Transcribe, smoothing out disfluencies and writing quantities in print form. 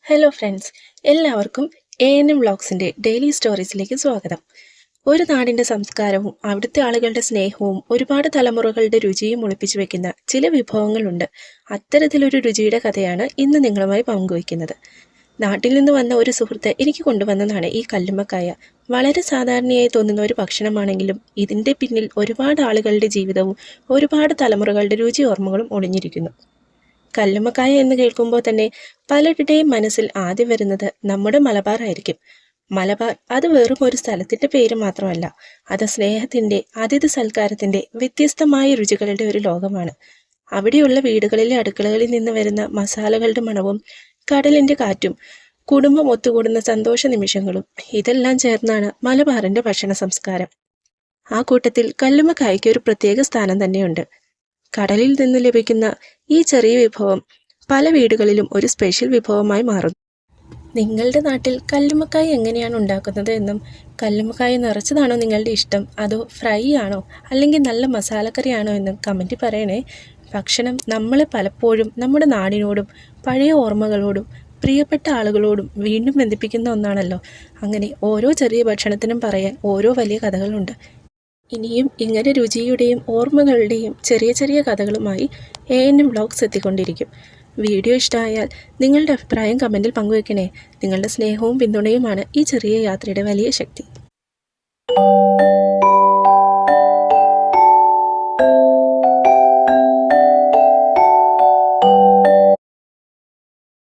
Hello friends, എല്ലാവർക്കും ANM വ്ളോഗ്സിൻ്റെ daily സ്റ്റോറീസിലേക്ക് സ്വാഗതം. ഒരു നാടിൻ്റെ സംസ്കാരവും അവിടുത്തെ ആളുകളുടെ സ്നേഹവും ഒരുപാട് തലമുറകളുടെ രുചിയും ഒളിപ്പിച്ചു വെക്കുന്ന ചില വിഭവങ്ങളുണ്ട്. അത്തരത്തിലൊരു രുചിയുടെ കഥയാണ് ഇന്ന് നിങ്ങളുമായി പങ്കുവയ്ക്കുന്നത്. നാട്ടിൽ നിന്ന് വന്ന ഒരു സുഹൃത്ത് എനിക്ക് കൊണ്ടുവന്നതാണ് ഈ കല്ലുമ്മക്കായ. വളരെ സാധാരണയായി തോന്നുന്ന ഒരു ഭക്ഷണമാണെങ്കിലും ഇതിൻ്റെ പിന്നിൽ ഒരുപാട് ആളുകളുടെ ജീവിതവും ഒരുപാട് തലമുറകളുടെ രുചി ഓർമ്മകളും ഒളിഞ്ഞിരിക്കുന്നു. കല്ലുമ്മക്കായ എന്ന് കേൾക്കുമ്പോൾ തന്നെ പലരുടെയും മനസ്സിൽ ആദ്യം വരുന്നത് നമ്മുടെ മലബാർ ആയിരിക്കും. മലബാർ അത് വെറും ഒരു സ്ഥലത്തിൻ്റെ പേര് മാത്രമല്ല, അത് സ്നേഹത്തിൻ്റെ, അതിഥി സൽക്കാരത്തിൻ്റെ വ്യത്യസ്തമായ രുചികളുടെ ഒരു ലോകമാണ്. അവിടെയുള്ള വീടുകളിലെ അടുക്കളകളിൽ നിന്ന് വരുന്ന മസാലകളുടെ മണവും കടലിൻ്റെ കാറ്റും കുടുംബം ഒത്തുകൂടുന്ന സന്തോഷ നിമിഷങ്ങളും ഇതെല്ലാം ചേർന്നാണ് മലബാറിൻ്റെ ഭക്ഷണ സംസ്കാരം. ആ കൂട്ടത്തിൽ കല്ലുമ്മക്കായ്ക്ക് ഒരു പ്രത്യേക സ്ഥാനം തന്നെയുണ്ട്. കടലിൽ നിന്ന് ലഭിക്കുന്ന ഈ ചെറിയ വിഭവം പല വീടുകളിലും ഒരു സ്പെഷ്യൽ വിഭവമായി മാറുന്നു. നിങ്ങളുടെ നാട്ടിൽ കല്ലുമ്മക്കായ എങ്ങനെയാണ് ഉണ്ടാക്കുന്നത് എന്നും, കല്ലുമ്മക്കായ നിറച്ചതാണോ നിങ്ങളുടെ ഇഷ്ടം, അതോ ഫ്രൈ ആണോ, അല്ലെങ്കിൽ നല്ല മസാലക്കറി ആണോ എന്നും കമൻറ്റ് പറയണേ. ഭക്ഷണം നമ്മളെ പലപ്പോഴും നമ്മുടെ നാടിനോടും പഴയ ഓർമ്മകളോടും പ്രിയപ്പെട്ട ആളുകളോടും വീണ്ടും ബന്ധിപ്പിക്കുന്ന ഒന്നാണല്ലോ. അങ്ങനെ ഓരോ ചെറിയ ഭക്ഷണത്തിനും പറയാൻ ഓരോ വലിയ കഥകളുണ്ട്. ഇനിയും ഇങ്ങനെ രുചിയുടെയും ഓർമ്മകളുടെയും ചെറിയ ചെറിയ കഥകളുമായി ANM വ്ളോഗ്സ് എത്തിക്കൊണ്ടിരിക്കും. വീഡിയോ ഇഷ്ടമായാൽ നിങ്ങളുടെ അഭിപ്രായം കമൻറ്റിൽ പങ്കുവെക്കണേ. നിങ്ങളുടെ സ്നേഹവും പിന്തുണയുമാണ് ഈ ചെറിയ യാത്രയുടെ വലിയ ശക്തി.